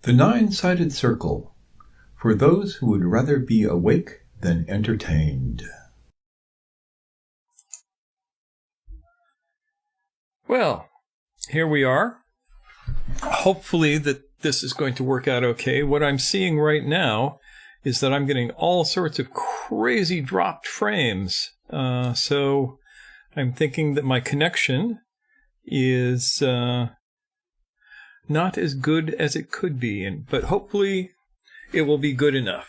The Nine-Sided Circle, for those who would rather be awake than entertained. Well, here we are. Hopefully that this is going to work out okay. What I'm seeing right now is that I'm getting all sorts of crazy dropped frames. So I'm thinking that my connection is not as good as it could be, but hopefully it will be good enough.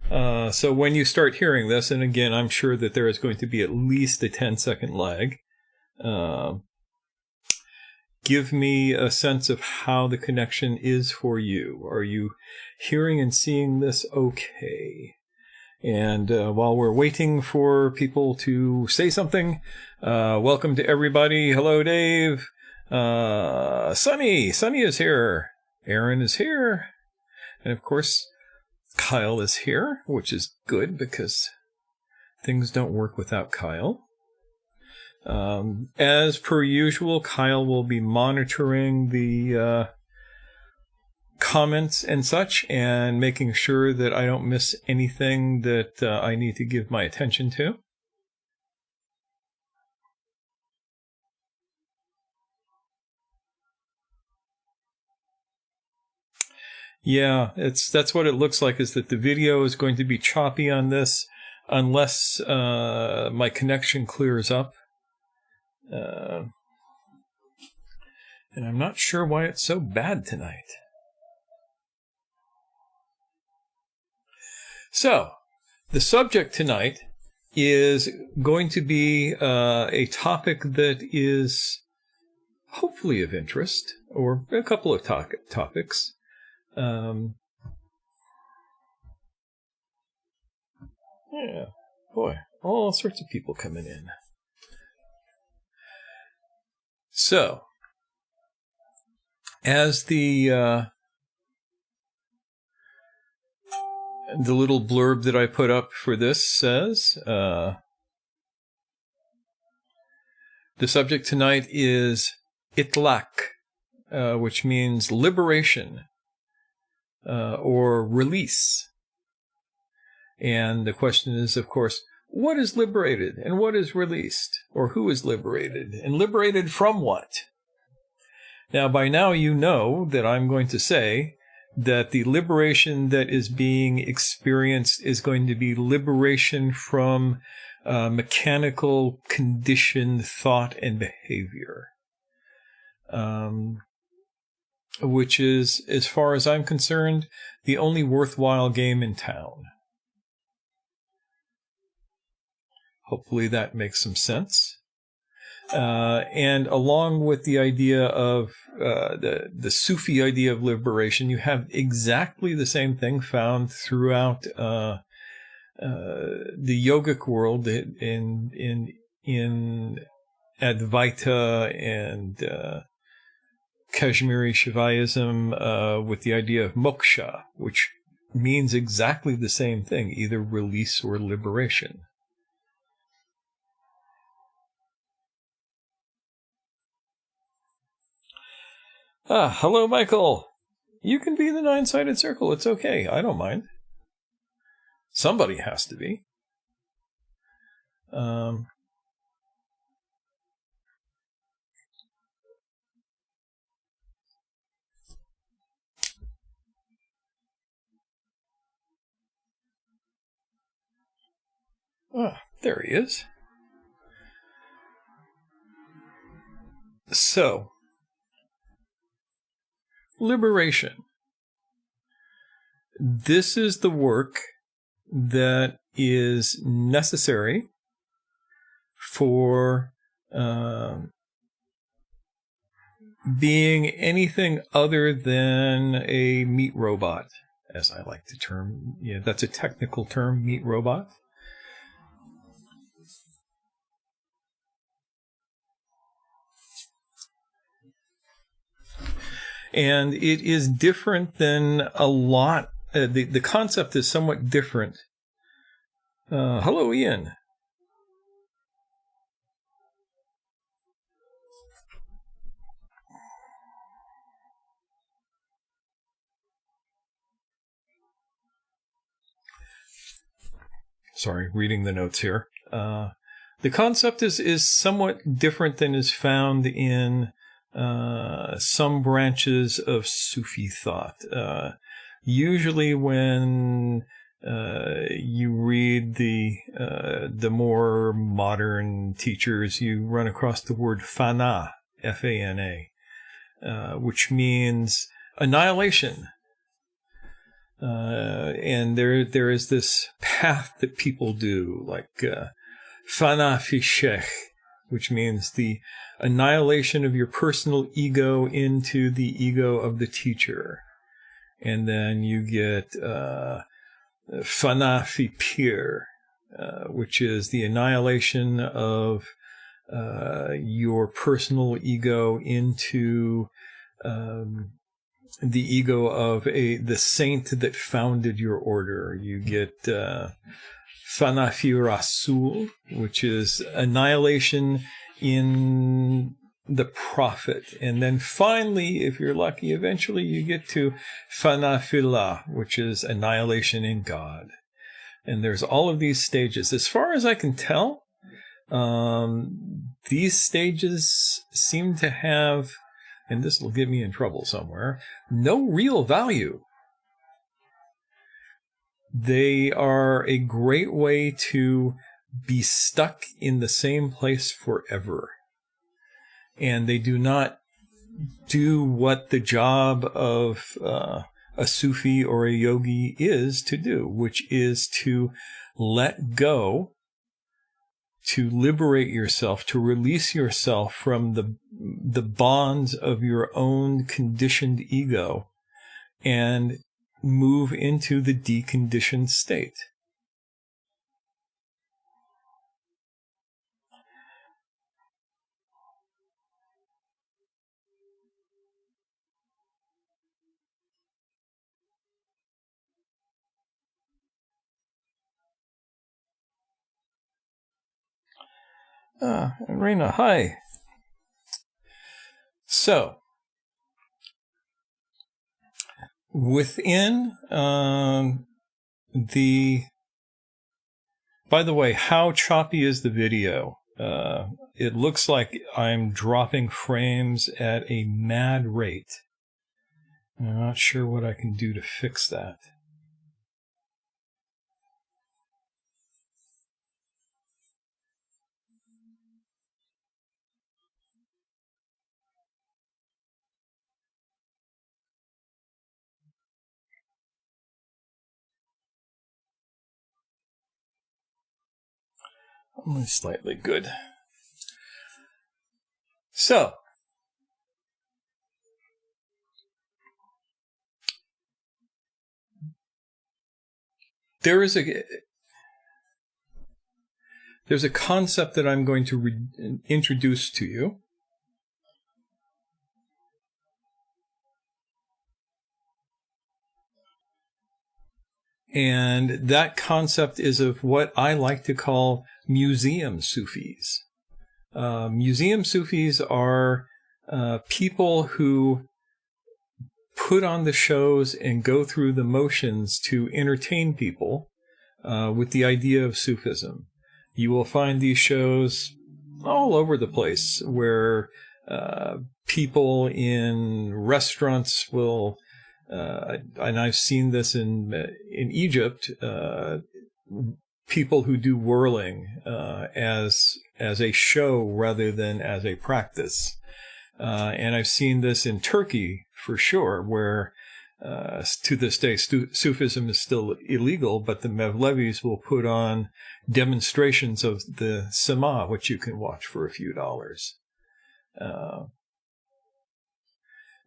So when you start hearing this, and again, I'm sure that there is going to be at least a 10-second lag, give me a sense of how the connection is for you. Are you hearing and seeing this okay? And while we're waiting for people to say something, welcome to everybody. Hello, Dave. Sunny is here. Aaron is here. And of course, Kyle is here, which is good because things don't work without Kyle. As per usual, Kyle will be monitoring the comments and such and making sure that I don't miss anything that I need to give my attention to. Yeah, that's what it looks like, is that the video is going to be choppy on this unless my connection clears up. And I'm not sure why it's so bad tonight. So, the subject tonight is going to be a topic that is hopefully of interest, or a couple of topics. Yeah, boy, all sorts of people coming in. So, as the little blurb that I put up for this says, the subject tonight is Itlaq, which means liberation or release. And the question is, of course, what is liberated and what is released? Or who is liberated? And liberated from what? Now, by now you know that I'm going to say that the liberation that is being experienced is going to be liberation from mechanical conditioned thought and behavior. Which is, as far as I'm concerned, the only worthwhile game in town. Hopefully that makes some sense. And along with the idea of the Sufi idea of liberation, you have exactly the same thing found throughout the yogic world in Advaita and Kashmiri Shaivism, with the idea of moksha, which means exactly the same thing, either release or liberation. Hello, Michael. You can be the Nine-Sided Circle. It's okay. I don't mind. Somebody has to be. There he is. So, liberation. This is the work that is necessary for being anything other than a meat robot, as I like to term. Yeah, that's a technical term, meat robot. And it is different than a lot. The concept is somewhat different. Hello, Ian. reading the notes here. The concept is somewhat different than is found in some branches of Sufi thought. Usually when you read the more modern teachers, you run across the word fana, F-A-N-A, which means annihilation. And there is this path that people do, like fana fi sheikh, which means the annihilation of your personal ego into the ego of the teacher. And then you get fana fi pir, which is the annihilation of your personal ego into the ego of the saint that founded your order. You get fana fi rasul, which is annihilation in the prophet. And then finally, if you're lucky, eventually you get to fana fillah, which is annihilation in God. And there's all of these stages. As far as I can tell, these stages seem to have, and this will get me in trouble somewhere, no real value. They are a great way to be stuck in the same place forever. And they do not do what the job of a Sufi or a yogi is to do, which is to let go, to liberate yourself, to release yourself from the bonds of your own conditioned ego and move into the deconditioned state. Reina, hi. So, within by the way, how choppy is the video? It looks like I'm dropping frames at a mad rate. I'm not sure what I can do to fix that. Only slightly good. So, there's a concept that I'm going to introduce to you. And that concept is of what I like to call museum Sufis. Museum Sufis are people who put on the shows and go through the motions to entertain people with the idea of Sufism. You will find these shows all over the place where people in restaurants will, and I've seen this in Egypt, people who do whirling as a show rather than as a practice. And I've seen this in Turkey for sure, where to this day Sufism is still illegal, but the Mevlevis will put on demonstrations of the Sema, which you can watch for a few dollars.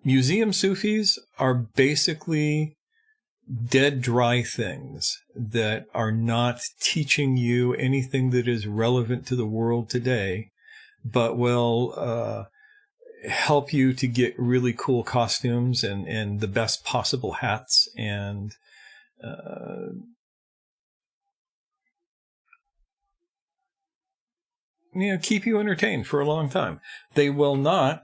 Museum Sufis are basically dead, dry things that are not teaching you anything that is relevant to the world today, but will help you to get really cool costumes and the best possible hats and keep you entertained for a long time. They will not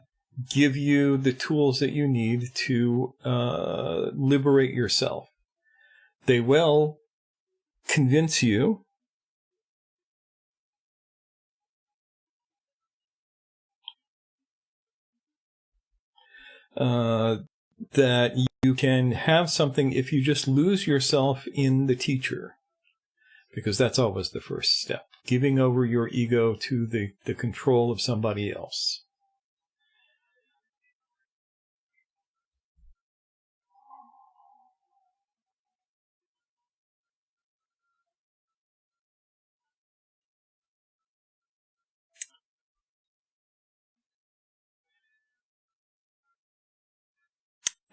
give you the tools that you need to liberate yourself. They will convince you that you can have something if you just lose yourself in the teacher, because that's always the first step, giving over your ego to the control of somebody else.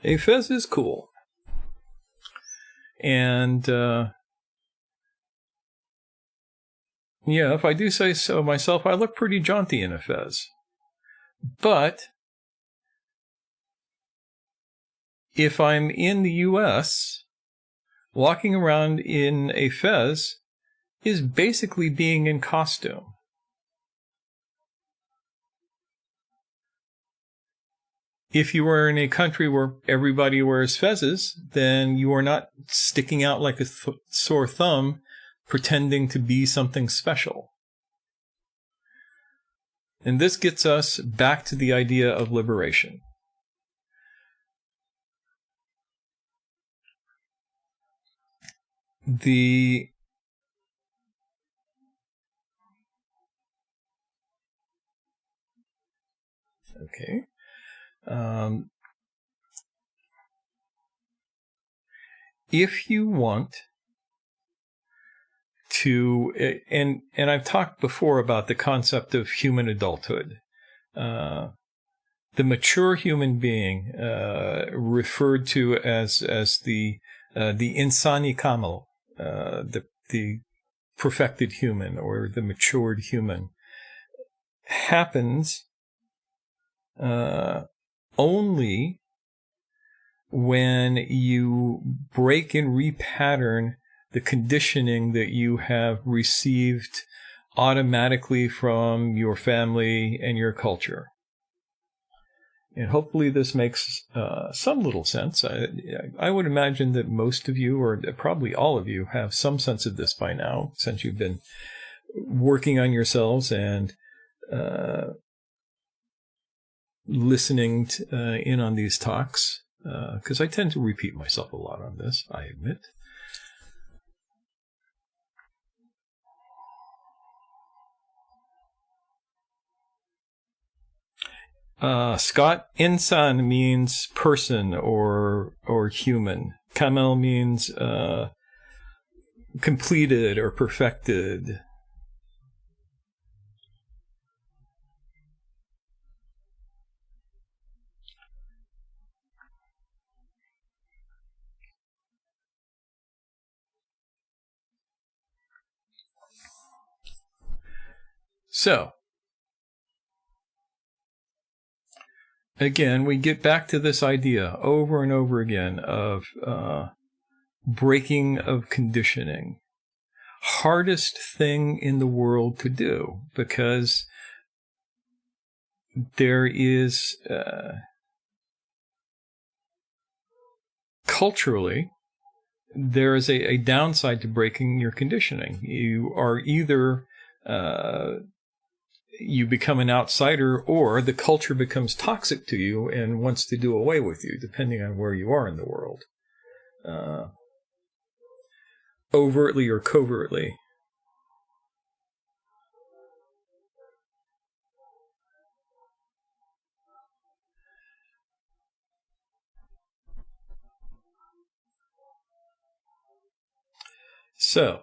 A fez is cool. And, yeah, if I do say so myself, I look pretty jaunty in a fez. But if I'm in the US, walking around in a fez is basically being in costume. If you are in a country where everybody wears fezzes, then you are not sticking out like a sore thumb, pretending to be something special. And this gets us back to the idea of liberation. Okay. If you want to, and I've talked before about the concept of human adulthood. The mature human being, referred to as the insani kamal, the perfected human or the matured human, happens only when you break and repattern the conditioning that you have received automatically from your family and your culture. And hopefully this makes some little sense. I would imagine that most of you, or probably all of you, have some sense of this by now, since you've been working on yourselves and listening in on these talks, because I tend to repeat myself a lot on this, I admit. Scott, insan means person or human. Kamel means completed or perfected. So, again, we get back to this idea over and over again of breaking of conditioning. Hardest thing in the world to do, because there is culturally, there is a downside to breaking your conditioning. You are either you become an outsider, or the culture becomes toxic to you and wants to do away with you, depending on where you are in the world. Overtly or covertly. So,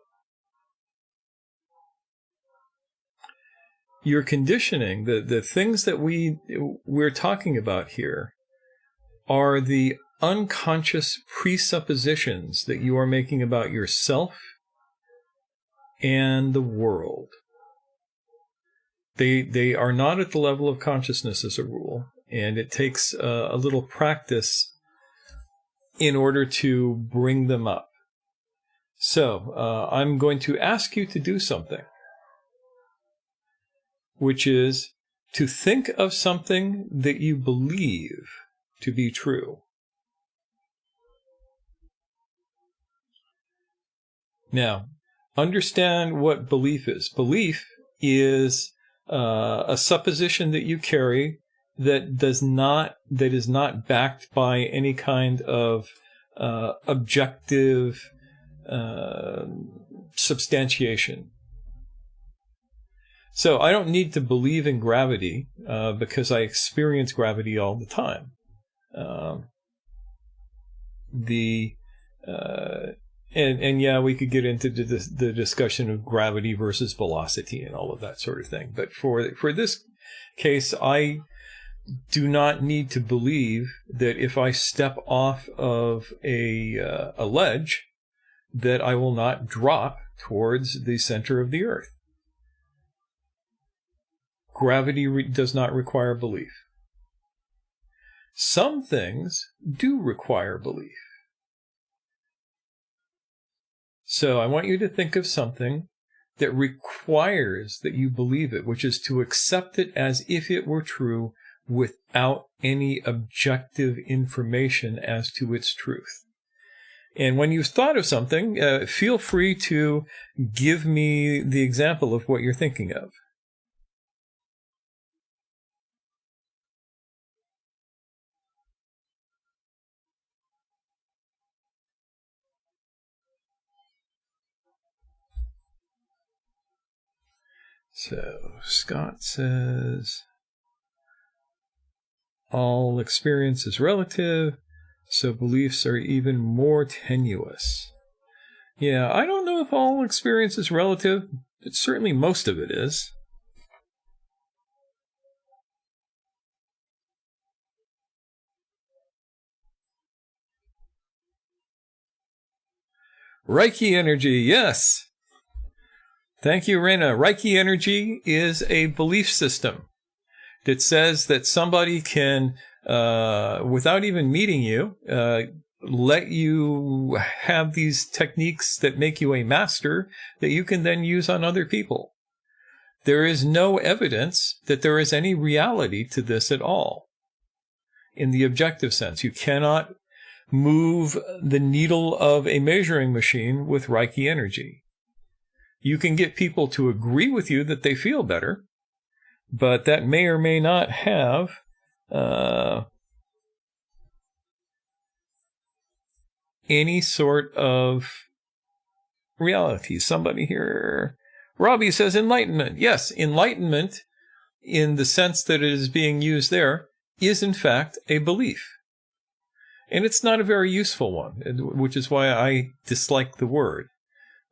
your conditioning, the things that we're talking about here, are the unconscious presuppositions that you are making about yourself and the world. They are not at the level of consciousness as a rule, and it takes a little practice in order to bring them up. So, I'm going to ask you to do something, which is to think of something that you believe to be true. Now, understand what belief is. Belief is a supposition that you carry that is not backed by any kind of objective substantiation. So I don't need to believe in gravity because I experience gravity all the time. And yeah, we could get into the discussion of gravity versus velocity and all of that sort of thing. But for this case, I do not need to believe that if I step off of a ledge, that I will not drop towards the center of the earth. Gravity does not require belief. Some things do require belief. So I want you to think of something that requires that you believe it, which is to accept it as if it were true without any objective information as to its truth. And when you've thought of something, feel free to give me the example of what you're thinking of. So Scott says, all experience is relative, so beliefs are even more tenuous. Yeah, I don't know if all experience is relative, but certainly most of it is. Reiki energy, yes. Thank you, Rena. Reiki energy is a belief system that says that somebody can, without even meeting you, let you have these techniques that make you a master that you can then use on other people. There is no evidence that there is any reality to this at all. In the objective sense, you cannot move the needle of a measuring machine with Reiki energy. You can get people to agree with you that they feel better, but that may or may not have any sort of reality. Somebody here, Robbie says enlightenment. Yes, enlightenment, in the sense that it is being used there, is in fact a belief. And it's not a very useful one, which is why I dislike the word.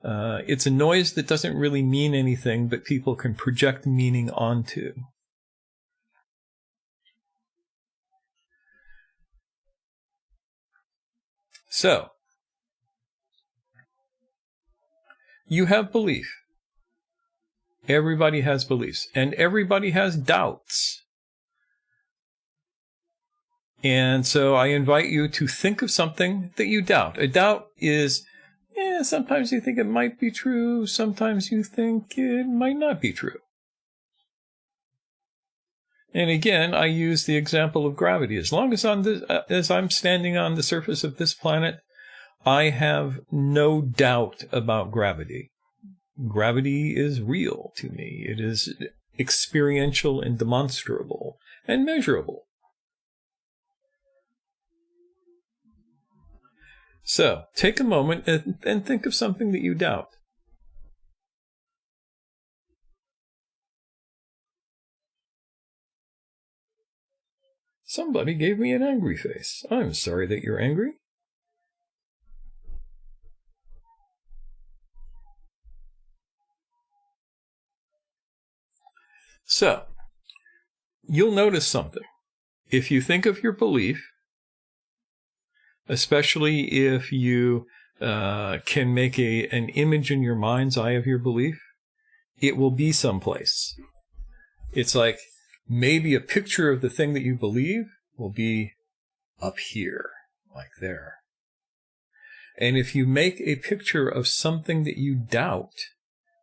It's a noise that doesn't really mean anything, but people can project meaning onto. So, you have belief. Everybody has beliefs, and everybody has doubts. And so I invite you to think of something that you doubt. A doubt is, sometimes you think it might be true, sometimes you think it might not be true. And again, I use the example of gravity. As long as I'm standing on the surface of this planet, I have no doubt about gravity. Gravity is real to me. It is experiential and demonstrable and measurable. So, take a moment and think of something that you doubt. Somebody gave me an angry face. I'm sorry that you're angry. So, you'll notice something. If you think of your belief, especially if you can make an image in your mind's eye of your belief, it will be someplace. It's like maybe a picture of the thing that you believe will be up here, like there. And if you make a picture of something that you doubt,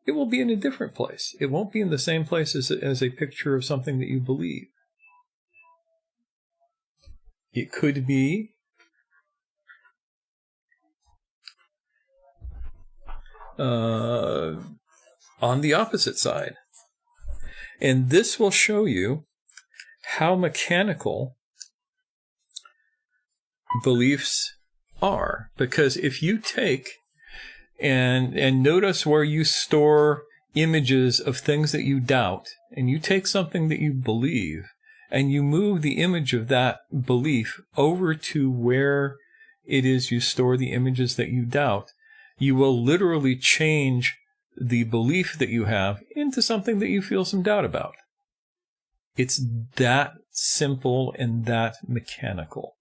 it will be in a different place. It won't be in the same place as a picture of something that you believe. It could be on the opposite side. And this will show you how mechanical beliefs are. Because if you take and notice where you store images of things that you doubt, and you take something that you believe, and you move the image of that belief over to where it is you store the images that you doubt, you will literally change the belief that you have into something that you feel some doubt about. It's that simple and that mechanical.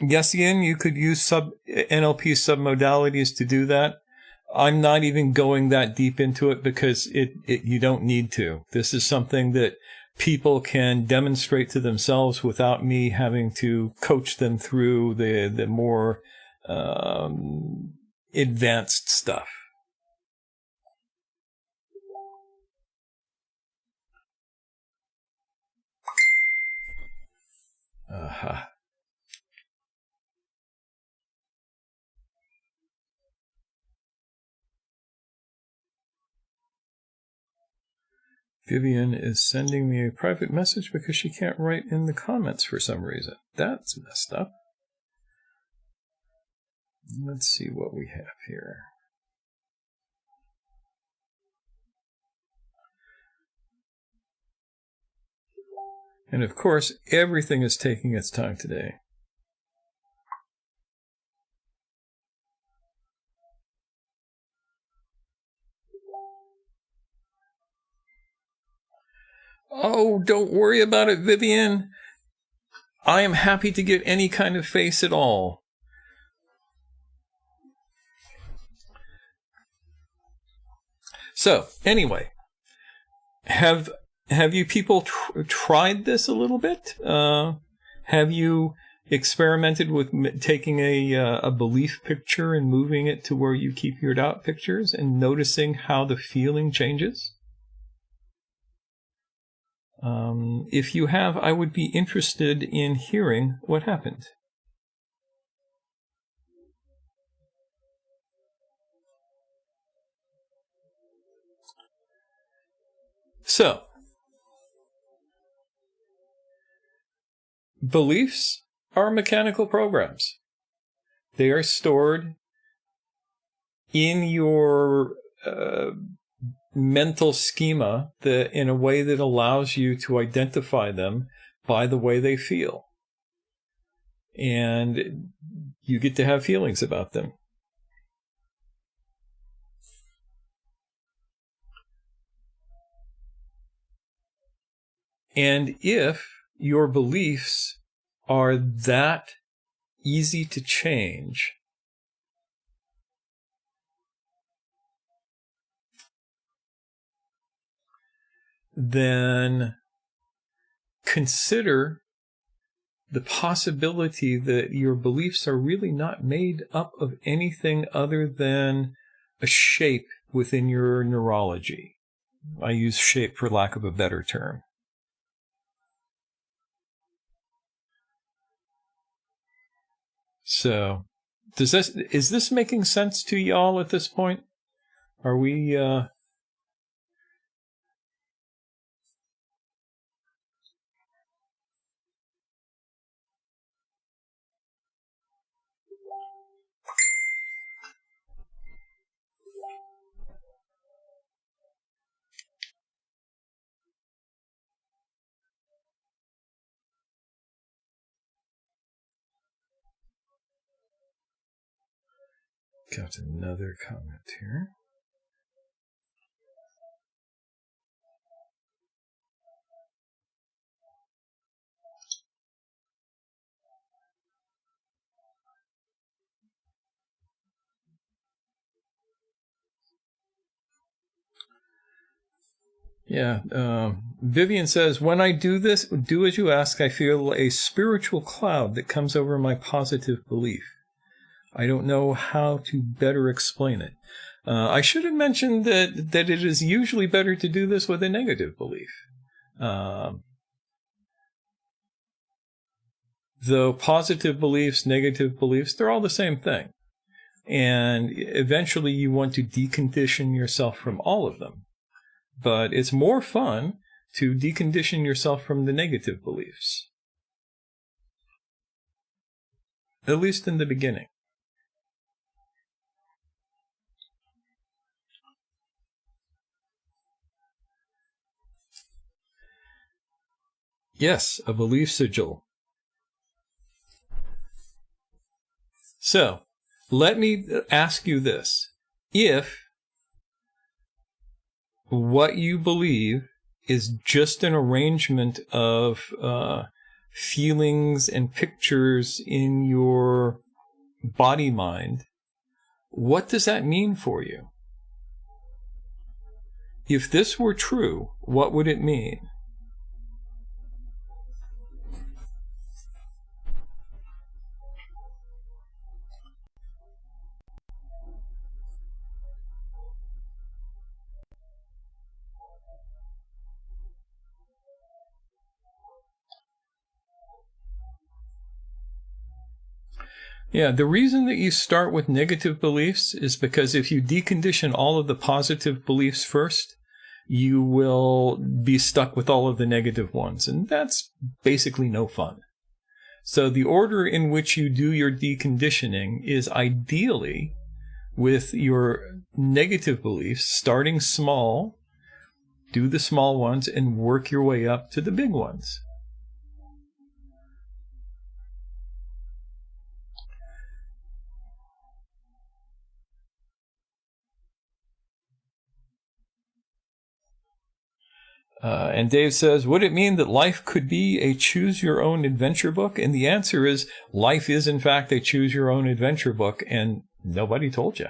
Yes, Ian, you could use NLP submodalities to do that. I'm not even going that deep into it because you don't need to. This is something that people can demonstrate to themselves without me having to coach them through the more advanced stuff. Uh-huh. Vivian is sending me a private message because she can't write in the comments for some reason. That's messed up. Let's see what we have here. And of course, everything is taking its time today. Oh, don't worry about it, Vivian. I am happy to get any kind of face at all. So, anyway, have you people tried this a little bit? Have you experimented with taking a belief picture and moving it to where you keep your doubt pictures and noticing how the feeling changes? If you have, I would be interested in hearing what happened. So, beliefs are mechanical programs. They are stored in your mental schema in a way that allows you to identify them by the way they feel. And you get to have feelings about them. And if your beliefs are that easy to change, then consider the possibility that your beliefs are really not made up of anything other than a shape within your neurology. I use shape for lack of a better term. So, is this making sense to y'all at this point? Are we got another comment here. Yeah, Vivian says, when I do this, do as you ask, I feel a spiritual cloud that comes over my positive belief. I don't know how to better explain it. I should have mentioned that it is usually better to do this with a negative belief. though positive beliefs, negative beliefs, they're all the same thing. And eventually you want to decondition yourself from all of them. But it's more fun to decondition yourself from the negative beliefs. At least in the beginning. Yes, a belief sigil. So, let me ask you this. If what you believe is just an arrangement of feelings and pictures in your body-mind, what does that mean for you? If this were true, what would it mean? Yeah, the reason that you start with negative beliefs is because if you decondition all of the positive beliefs first, you will be stuck with all of the negative ones, and that's basically no fun. So the order in which you do your deconditioning is ideally with your negative beliefs, starting small, do the small ones, and work your way up to the big ones. And Dave says, would it mean that life could be a choose-your-own-adventure book? And the answer is, life is, in fact, a choose-your-own-adventure book, and nobody told you.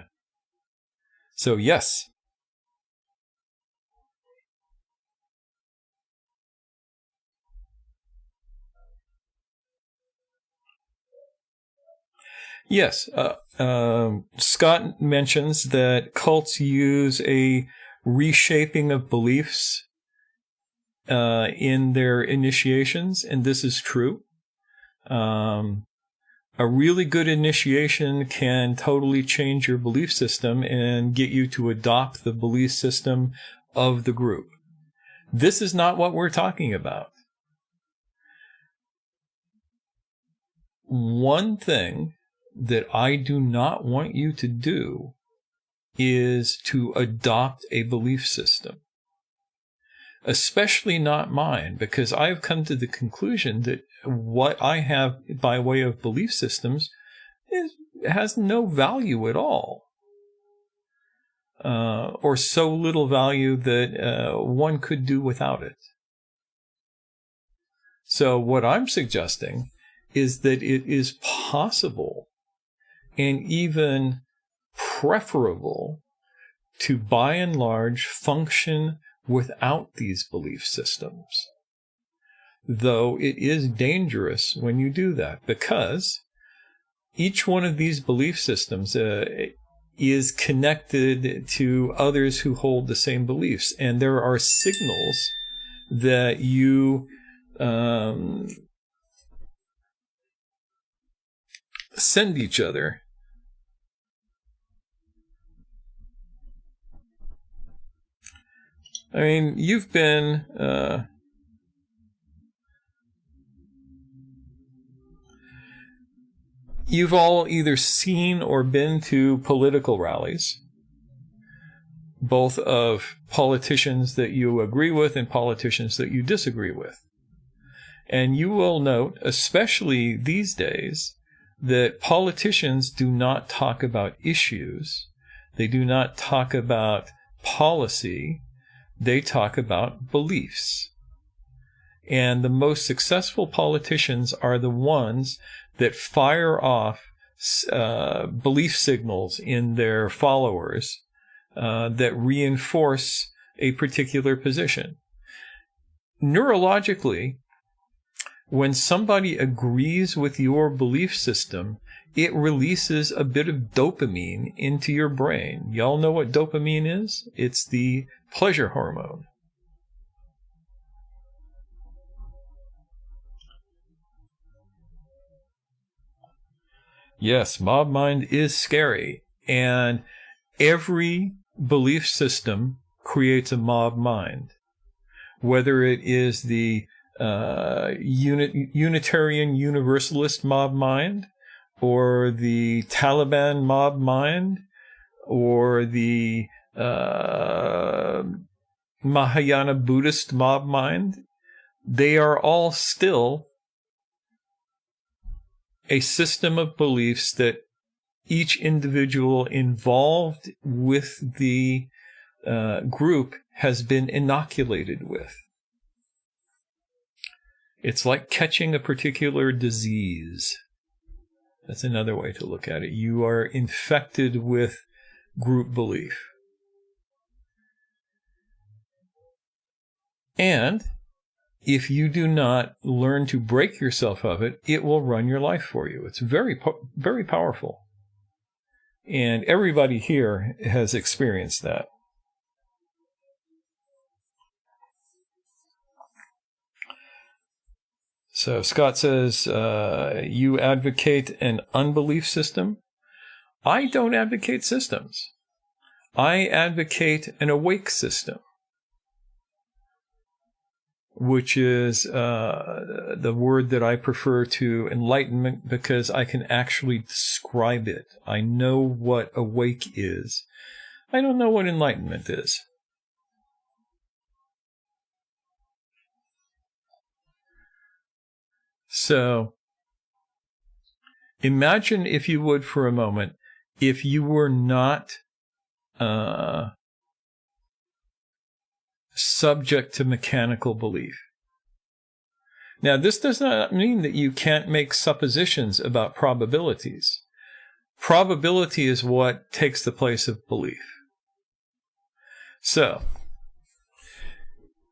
So, yes. Yes. Scott mentions that cults use a reshaping of beliefs in their initiations, and this is true. A really good initiation can totally change your belief system and get you to adopt the belief system of the group. This is not what we're talking about. One thing that I do not want you to do is to adopt a belief system. Especially not mine, because I've come to the conclusion that what I have by way of belief systems has no value at all. Or so little value that one could do without it. So what I'm suggesting is that it is possible and even preferable to, by and large, function without these belief systems. Though it is dangerous when you do that, because each one of these belief systems is connected to others who hold the same beliefs. And there are signals that you send each other. I mean, you've been you've all either seen or been to political rallies, both of politicians that you agree with and politicians that you disagree with. And you will note, especially these days, that politicians do not talk about issues. They do not talk about policy. They talk about beliefs. And the most successful politicians are the ones that fire off belief signals in their followers that reinforce a particular position. Neurologically, when somebody agrees with your belief system, it releases a bit of dopamine into your brain. Y'all know what dopamine is? It's the pleasure hormone. Yes, mob mind is scary. And every belief system creates a mob mind. Whether it is the Unitarian Universalist mob mind, or the Taliban mob mind, or the Mahayana Buddhist mob mind, they are all still a system of beliefs that each individual involved with the group has been inoculated with. It's like catching a particular disease. That's another way to look at it. You are infected with group belief. And if you do not learn to break yourself of it, it will run your life for you. It's very, very powerful. And everybody here has experienced that. So Scott says, you advocate an unbelief system. I don't advocate systems. I advocate an awake system, which is the word that I prefer to enlightenment, because I can actually describe it. I know what awake is. I don't know what enlightenment is. So, imagine, if you would, for a moment, if you were not subject to mechanical belief. Now, this does not mean that you can't make suppositions about probabilities. Probability is what takes the place of belief. So,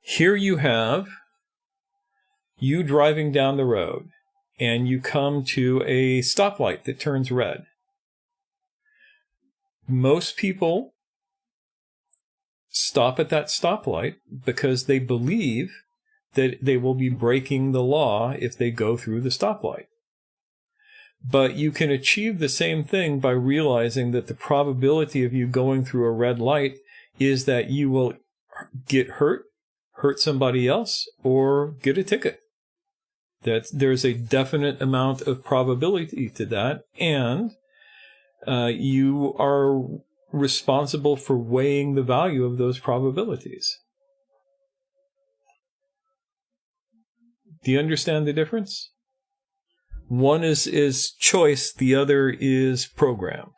here you have you driving down the road, and you come to a stoplight that turns red. Most people stop at that stoplight because they believe that they will be breaking the law if they go through the stoplight. But you can achieve the same thing by realizing that the probability of you going through a red light is that you will get hurt somebody else, or get a ticket. That there's a definite amount of probability to that, and you are responsible for weighing the value of those probabilities. Do you understand the difference? One is choice, the other is program.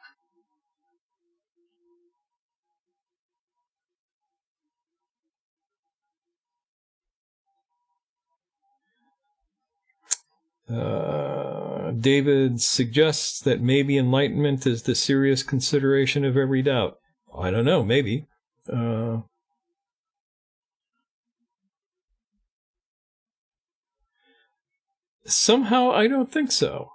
David suggests that maybe enlightenment is the serious consideration of every doubt. I don't know, maybe. Somehow I don't think so.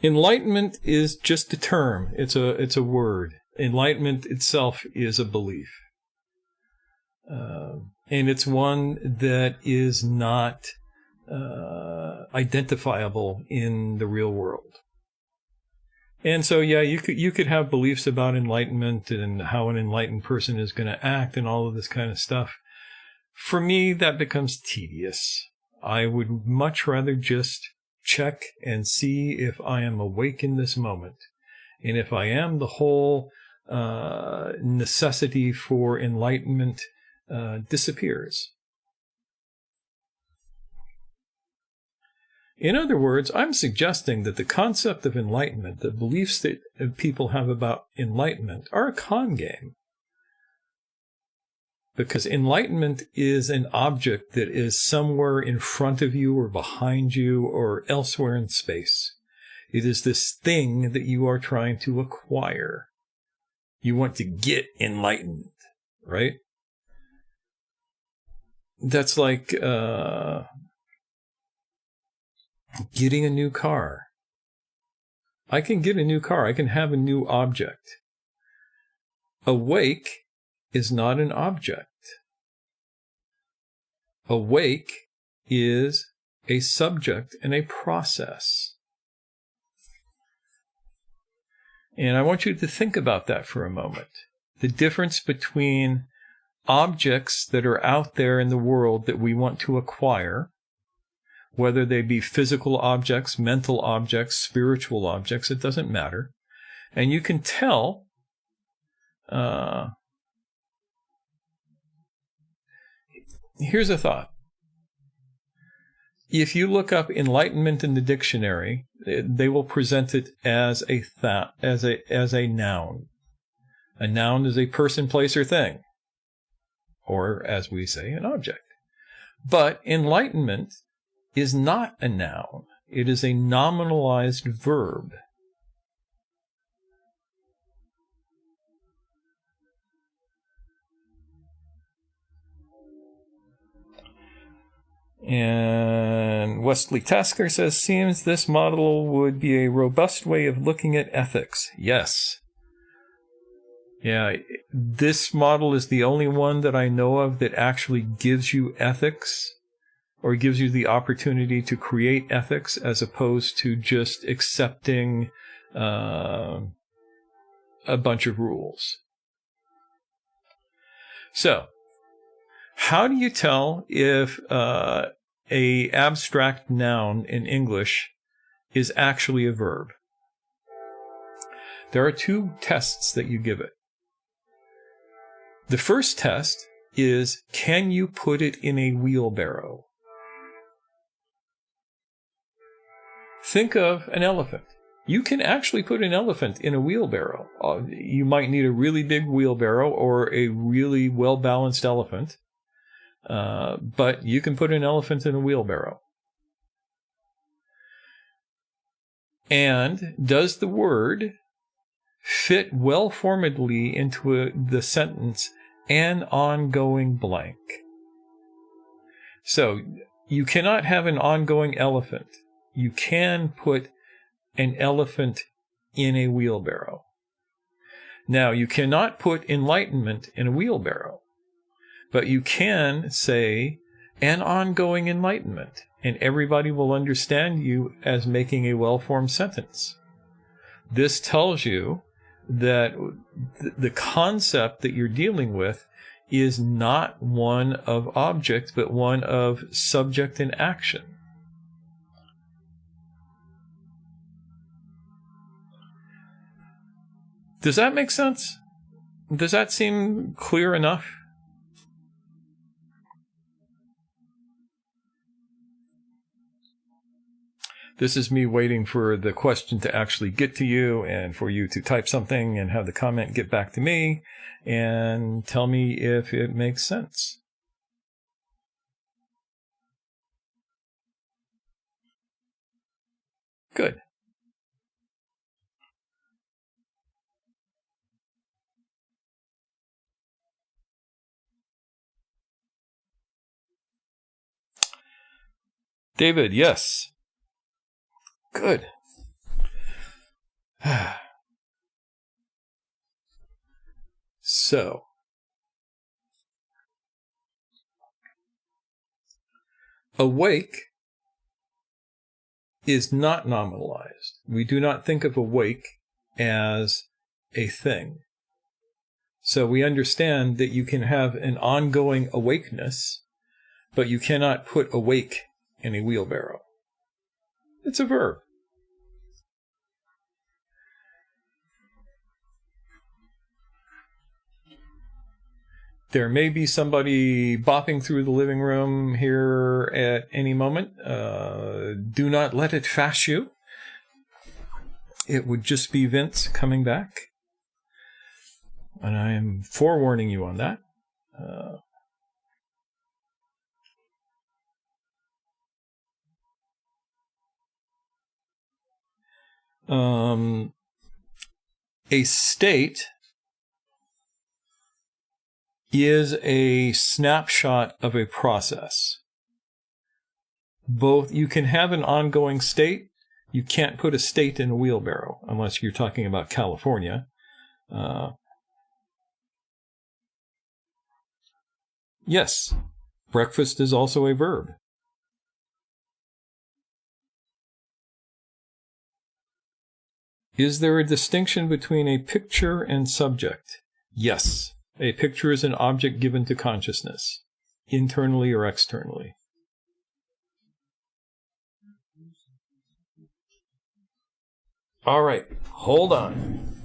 Enlightenment is just a term. It's a word. Enlightenment itself is a belief. And it's one that is not identifiable in the real world. And so, yeah, you could have beliefs about enlightenment and how an enlightened person is going to act and all of this kind of stuff. For me, that becomes tedious. I would much rather just check and see if I am awake in this moment. And if I am, the whole necessity for enlightenment disappears. In other words, I'm suggesting that the concept of enlightenment, the beliefs that people have about enlightenment, are a con game. Because enlightenment is an object that is somewhere in front of you or behind you or elsewhere in space. It is this thing that you are trying to acquire. You want to get enlightened, right? That's like getting a new car. I can get a new car. I can have a new object. Awake is not an object. Awake is a subject, and a process. And I want you to think about that for a moment. The difference between objects that are out there in the world that we want to acquire, whether they be physical objects, mental objects, spiritual objects, it doesn't matter. And you can tell here's a thought. If you look up enlightenment in the dictionary, they will present it as a noun. A noun is a person, place, or thing, or as we say, an object. But enlightenment is not a noun. It is a nominalized verb. And Wesley Tasker says, seems this model would be a robust way of looking at ethics. Yes. Yeah, this model is the only one that I know of that actually gives you ethics, or gives you the opportunity to create ethics, as opposed to just accepting a bunch of rules. So, how do you tell if a abstract noun in English is actually a verb? There are two tests that you give it. The first test is, can you put it in a wheelbarrow? Think of an elephant. You can actually put an elephant in a wheelbarrow. You might need a really big wheelbarrow or a really well-balanced elephant. But you can put an elephant in a wheelbarrow. And does the word fit well-formedly into the sentence, an ongoing blank? So you cannot have an ongoing elephant. You can put an elephant in a wheelbarrow. Now, you cannot put enlightenment in a wheelbarrow. But you can say an ongoing enlightenment, and everybody will understand you as making a well-formed sentence. This tells you that the concept that you're dealing with is not one of object, but one of subject and action. Does that make sense? Does that seem clear enough? This is me waiting for the question to actually get to you, and for you to type something and have the comment get back to me and tell me if it makes sense. Good. David, yes. Good. So, awake is not nominalized. We do not think of awake as a thing. So we understand that you can have an ongoing awakeness, but you cannot put awake in a wheelbarrow. It's a verb. There may be somebody bopping through the living room here at any moment. Do not let it fash you. It would just be Vince coming back. And I am forewarning you on that. A state is a snapshot of a process. Both, you can have an ongoing state. You can't put a state in a wheelbarrow unless you're talking about California. Yes, breakfast is also a verb. Is there a distinction between a picture and subject? Yes. A picture is an object given to consciousness, internally or externally. All right, hold on.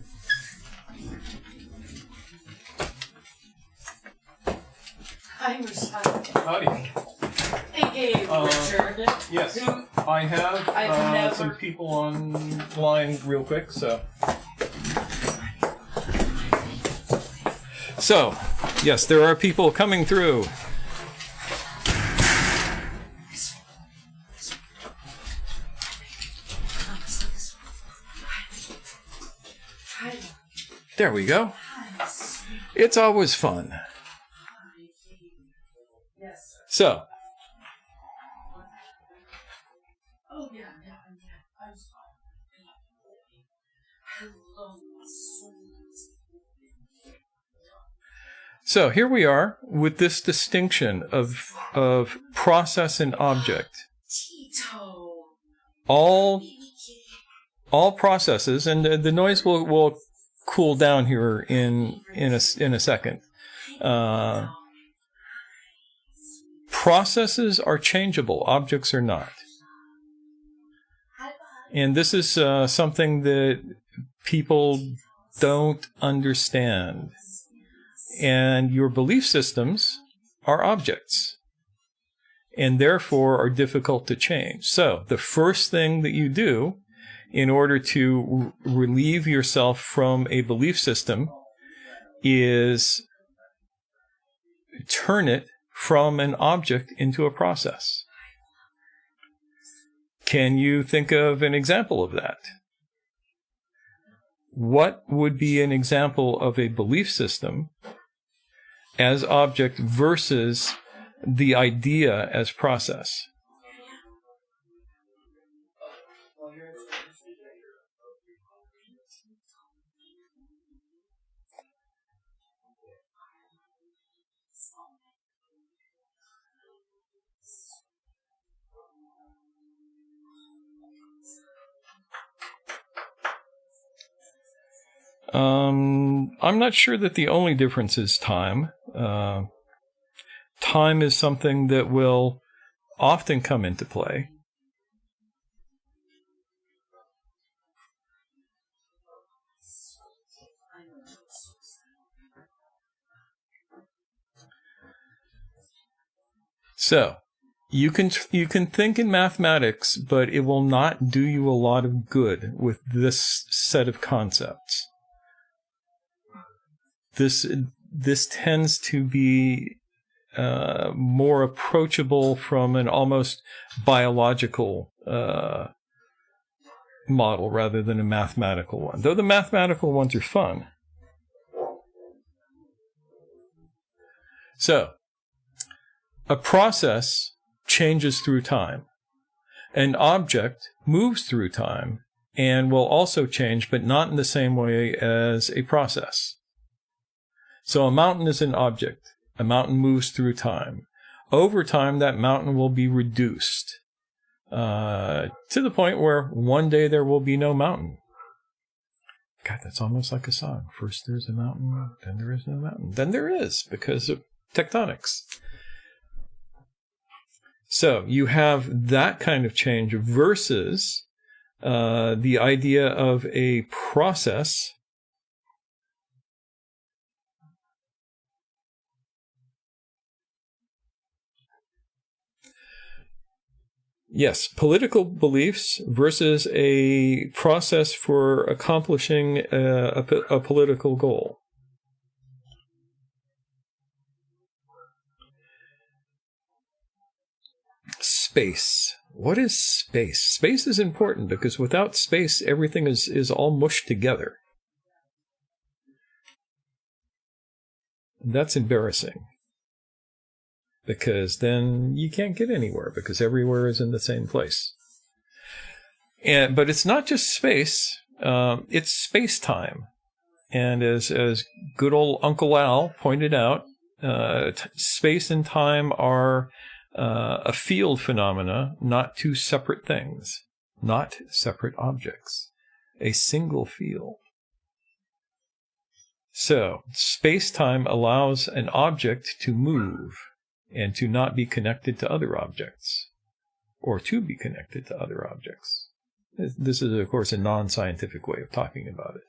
Hi, Rashad. Howdy. Hey, Richard. Yes, I have some people online real quick, so. So, yes, there are people coming through. There we go. It's always fun. So. Oh, yeah. So here we are with this distinction of process and object. All processes, and the noise will cool down here in a second. Processes are changeable, objects are not. And this is something that people don't understand. And your belief systems are objects, and therefore are difficult to change. So the first thing that you do in order to relieve yourself from a belief system is turn it from an object into a process. Can you think of an example of that? What would be an example of a belief system as object versus the idea as process? I'm not sure that the only difference is time. Time is something that will often come into play. So, you can think in mathematics, but it will not do you a lot of good with this set of concepts. This tends to be more approachable from an almost biological model rather than a mathematical one, though the mathematical ones are fun. So, a process changes through time. An object moves through time and will also change, but not in the same way as a process. So a mountain is an object. A mountain moves through time. Over time, that mountain will be reduced to the point where one day there will be no mountain. God, that's almost like a song. First there's a mountain, then there is no mountain. Then there is, because of tectonics. So you have that kind of change versus the idea of a process. Yes, political beliefs versus a process for accomplishing a political goal. Space. What is space? Space is important because without space, everything is all mushed together. And that's embarrassing. Because then you can't get anywhere because everywhere is in the same place. But it's not just space, it's space-time. And as good old Uncle Al pointed out, space and time are a field phenomena, not two separate things, not separate objects. a single field. So, space-time allows an object to move and to not be connected to other objects, or to be connected to other objects. This is, of course, a non-scientific way of talking about it.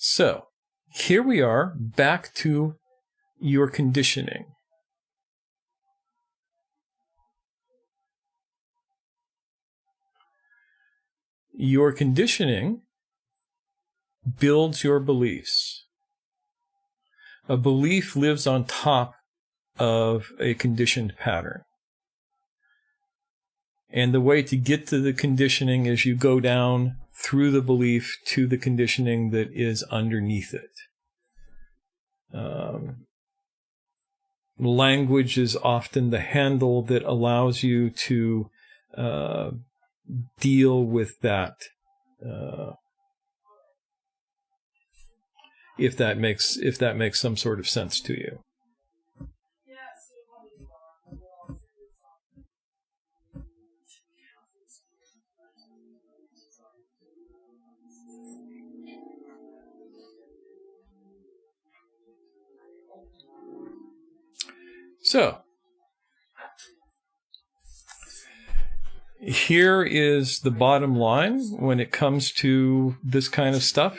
So, here we are, back to your conditioning. Your conditioning builds your beliefs. A belief lives on top of a conditioned pattern. And the way to get to the conditioning is you go down through the belief to the conditioning that is underneath it. Language is often the handle that allows you to deal with that, if that makes some sort of sense to you. So, here is the bottom line when it comes to this kind of stuff,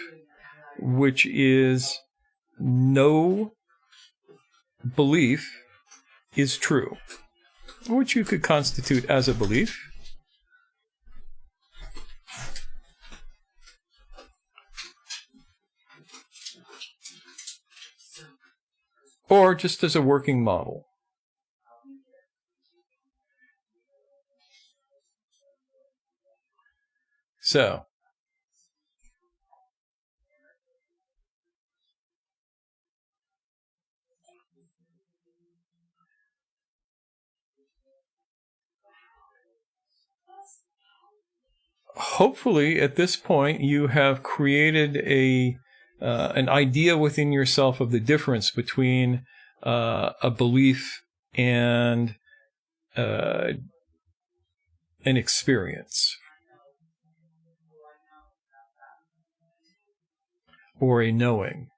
which is no belief is true, which you could constitute as a belief. Or just as a working model. So, hopefully at this point you have created an idea within yourself of the difference between a belief and an experience. Or a knowing.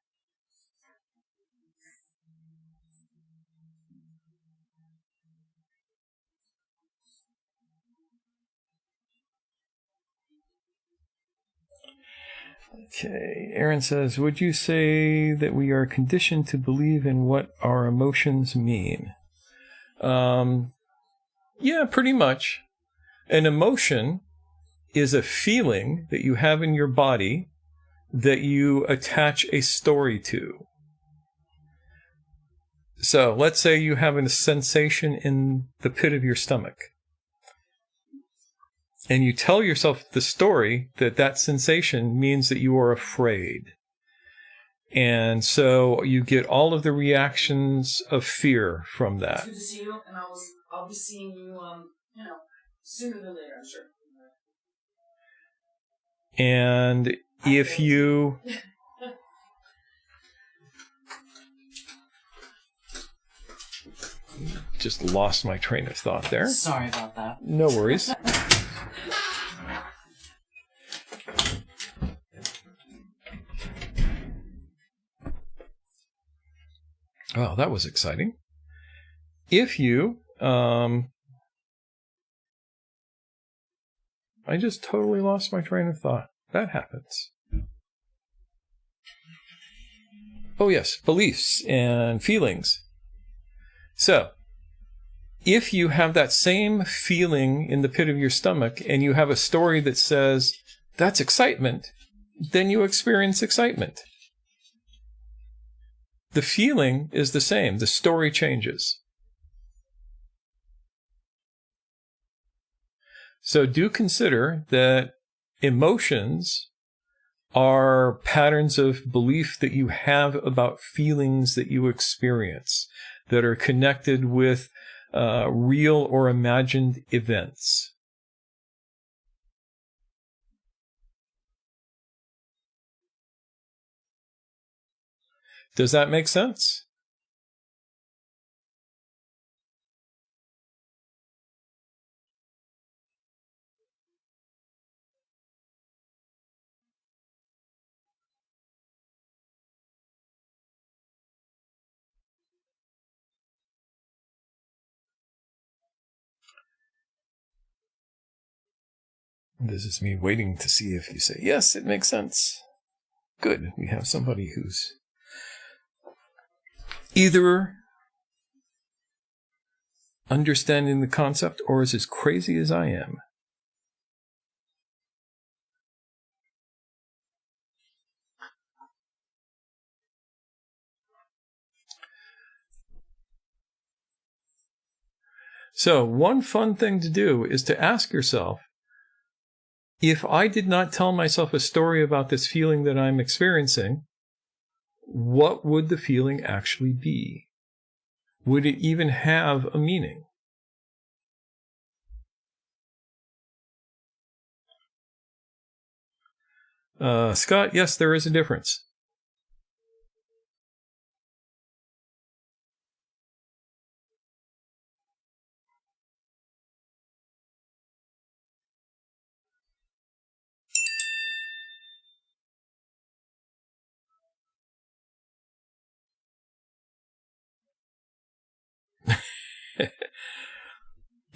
Okay, Aaron says, would you say that we are conditioned to believe in what our emotions mean? Yeah, pretty much. An emotion is a feeling that you have in your body that you attach a story to. So, let's say you have a sensation in the pit of your stomach. And you tell yourself the story that that sensation means that you are afraid. And so you get all of the reactions of fear from that. It's good to see you, and I'll be seeing you, sooner than later, I'm sure. And if you... Just lost my train of thought there. Sorry about that. No worries. Oh, that was exciting. If you... I just totally lost my train of thought. That happens. Oh yes, beliefs and feelings. So, if you have that same feeling in the pit of your stomach and you have a story that says, that's excitement, then you experience excitement. The feeling is the same. The story changes. So do consider that emotions are patterns of belief that you have about feelings that you experience that are connected with real or imagined events. Does that make sense? This is me waiting to see if you say, yes, it makes sense. Good. We have somebody who's either understanding the concept or is as crazy as I am. So, one fun thing to do is to ask yourself, if I did not tell myself a story about this feeling that I'm experiencing, what would the feeling actually be? Would it even have a meaning? Scott, yes, there is a difference.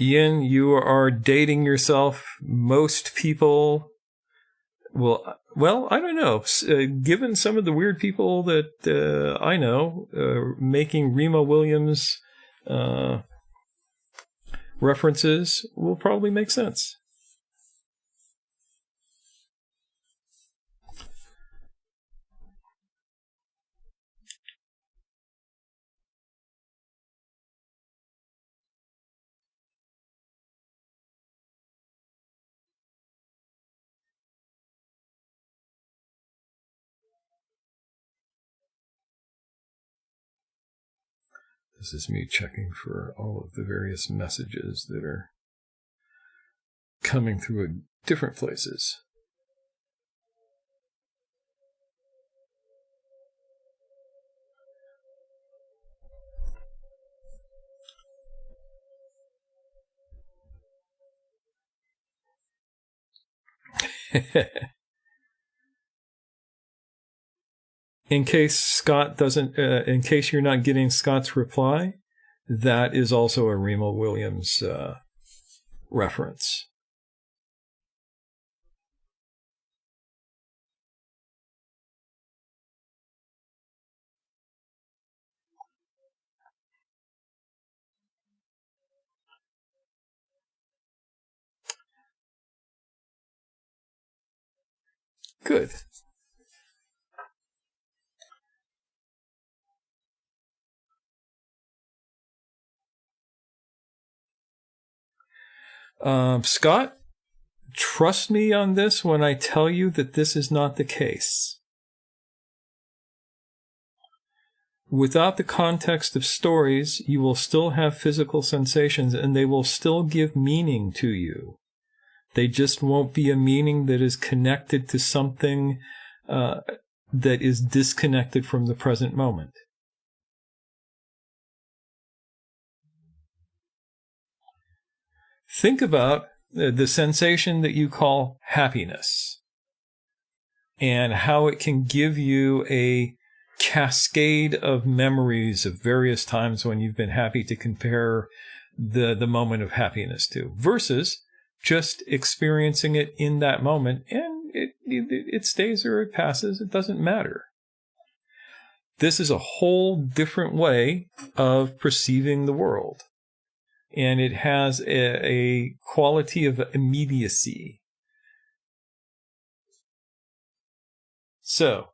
Ian, you are dating yourself. Most people well, I don't know. Given some of the weird people that I know, making Remo Williams references will probably make sense. This is me checking for all of the various messages that are coming through at different places. In case in case you're not getting Scott's reply, that is also a Remo Williams reference. Good. Scott, trust me on this when I tell you that this is not the case. Without the context of stories, you will still have physical sensations and they will still give meaning to you. They just won't be a meaning that is connected to something that is disconnected from the present moment. Think about the sensation that you call happiness and how it can give you a cascade of memories of various times when you've been happy to compare the moment of happiness to, versus just experiencing it in that moment, and it stays or it passes. It doesn't matter. This is a whole different way of perceiving the world. And it has a quality of immediacy. So,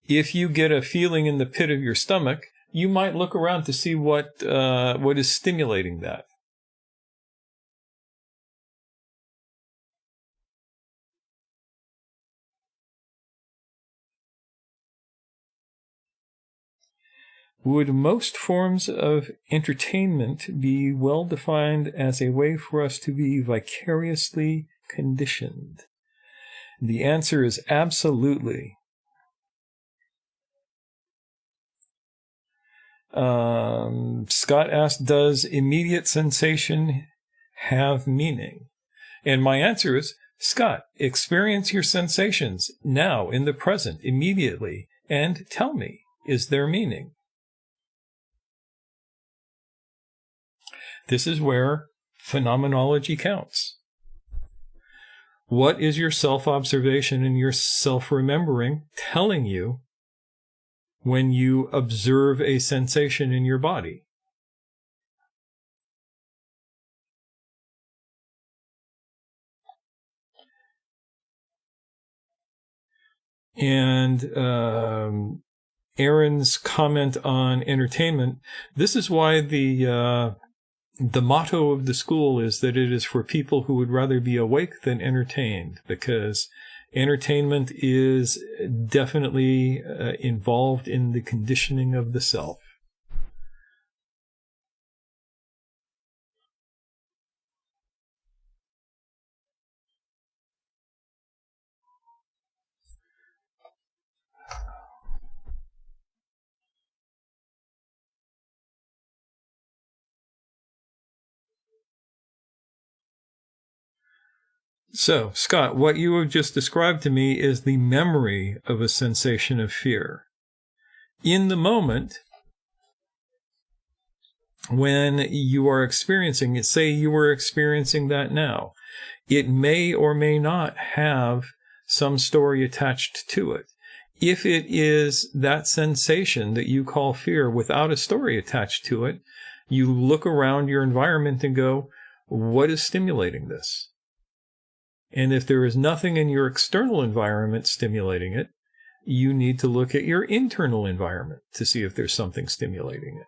if you get a feeling in the pit of your stomach, you might look around to see what is stimulating that. Would most forms of entertainment be well defined as a way for us to be vicariously conditioned? The answer is absolutely. Scott asked, does immediate sensation have meaning? And my answer is, Scott, experience your sensations now, in the present, immediately, and tell me, is there meaning? This is where phenomenology counts. What is your self-observation and your self-remembering telling you when you observe a sensation in your body? And Aaron's comment on entertainment, this is why the motto of the school is that it is for people who would rather be awake than entertained, because entertainment is definitely involved in the conditioning of the self. So, Scott, what you have just described to me is the memory of a sensation of fear. In the moment, when you are experiencing it, say you were experiencing that now, it may or may not have some story attached to it. If it is that sensation that you call fear without a story attached to it, you look around your environment and go, what is stimulating this? And if there is nothing in your external environment stimulating it, you need to look at your internal environment to see if there's something stimulating it.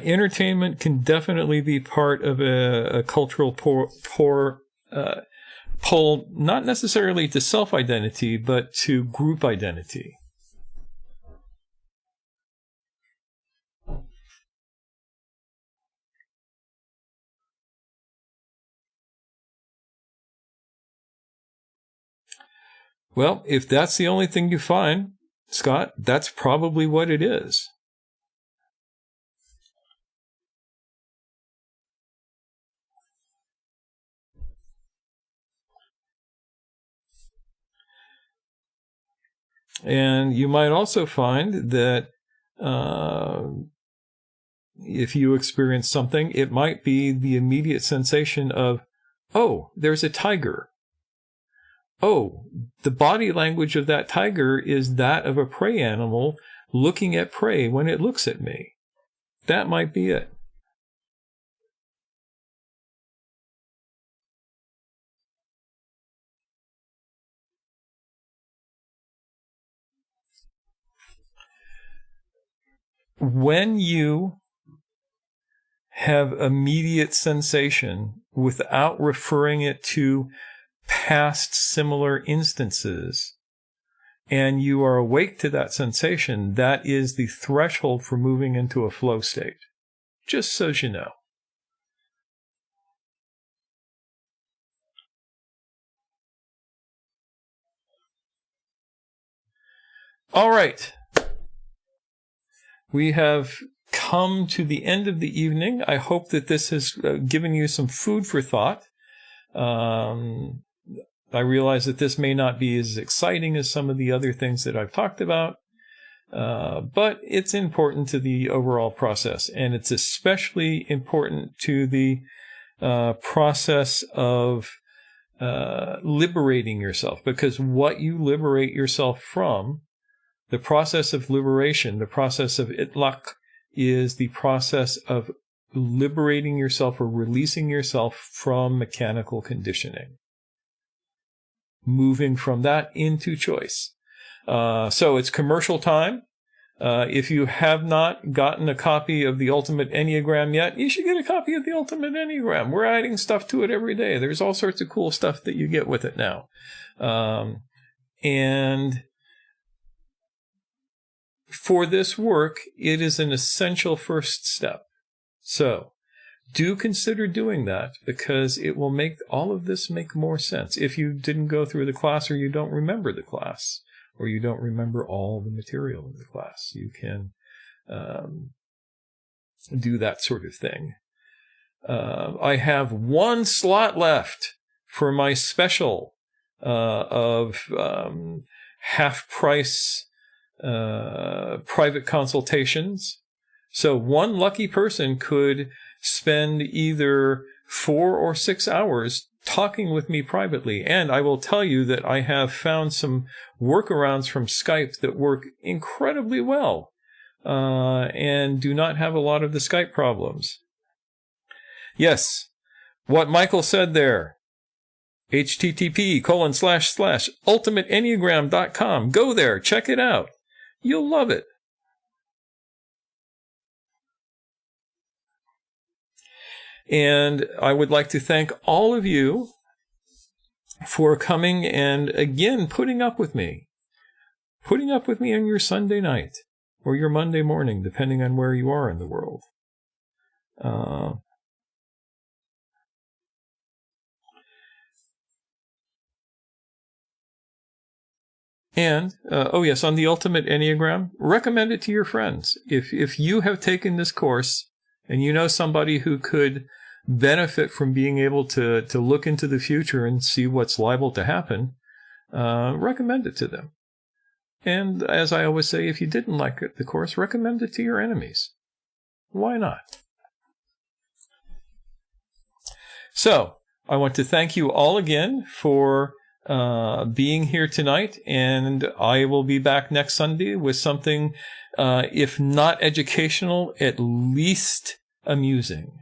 Entertainment can definitely be part of a cultural pull, not necessarily to self-identity, but to group identity. Well, if that's the only thing you find, Scott, that's probably what it is. And you might also find that if you experience something, it might be the immediate sensation of, oh, there's a tiger. Oh, the body language of that tiger is that of a prey animal looking at prey when it looks at me. That might be it. When you have immediate sensation without referring it to past similar instances, and you are awake to that sensation, that is the threshold for moving into a flow state. Just so you know. All right. We have come to the end of the evening. I hope that this has given you some food for thought. I realize that this may not be as exciting as some of the other things that I've talked about, but it's important to the overall process, and it's especially important to the process of liberating yourself, because what you liberate yourself from, the process of liberation, the process of Itlaq, is the process of liberating yourself or releasing yourself from mechanical conditioning. Moving from that into choice. So it's commercial time. If you have not gotten a copy of the Ultimate Enneagram yet, you should get a copy of the Ultimate Enneagram. We're adding stuff to it every day. There's all sorts of cool stuff that you get with it now. And for this work, it is an essential first step. So do consider doing that, because it will make all of this make more sense. If you didn't go through the class, or you don't remember the class, or you don't remember all the material in the class, you can do that sort of thing. I have one slot left for my special of half price private consultations. So one lucky person could spend either 4 or 6 hours talking with me privately. And I will tell you that I have found some workarounds from Skype that work incredibly well, and do not have a lot of the Skype problems. Yes, what Michael said there. http://ultimateenneagram.com. Go there, check it out. You'll love it. And I would like to thank all of you for coming and, again, putting up with me. Putting up with me on your Sunday night or your Monday morning, depending on where you are in the world. And, oh yes, on the Ultimate Enneagram, recommend it to your friends. If you have taken this course and you know somebody who could benefit from being able to look into the future and see what's liable to happen, recommend it to them. And as I always say, if you didn't like the course, recommend it to your enemies. Why not? So, I want to thank you all again for being here tonight, and I will be back next Sunday with something, if not educational, at least amusing.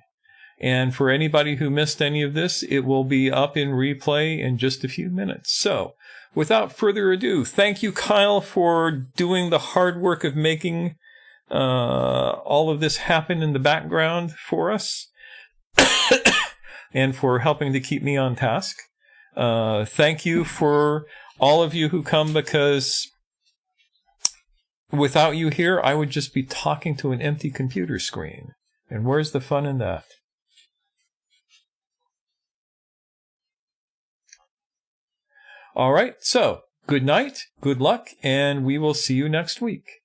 And for anybody who missed any of this, it will be up in replay in just a few minutes. So, without further ado, thank you, Kyle, for doing the hard work of making all of this happen in the background for us, and for helping to keep me on task. Thank you for all of you who come, because without you here, I would just be talking to an empty computer screen. And where's the fun in that? All right, so good night, good luck, and we will see you next week.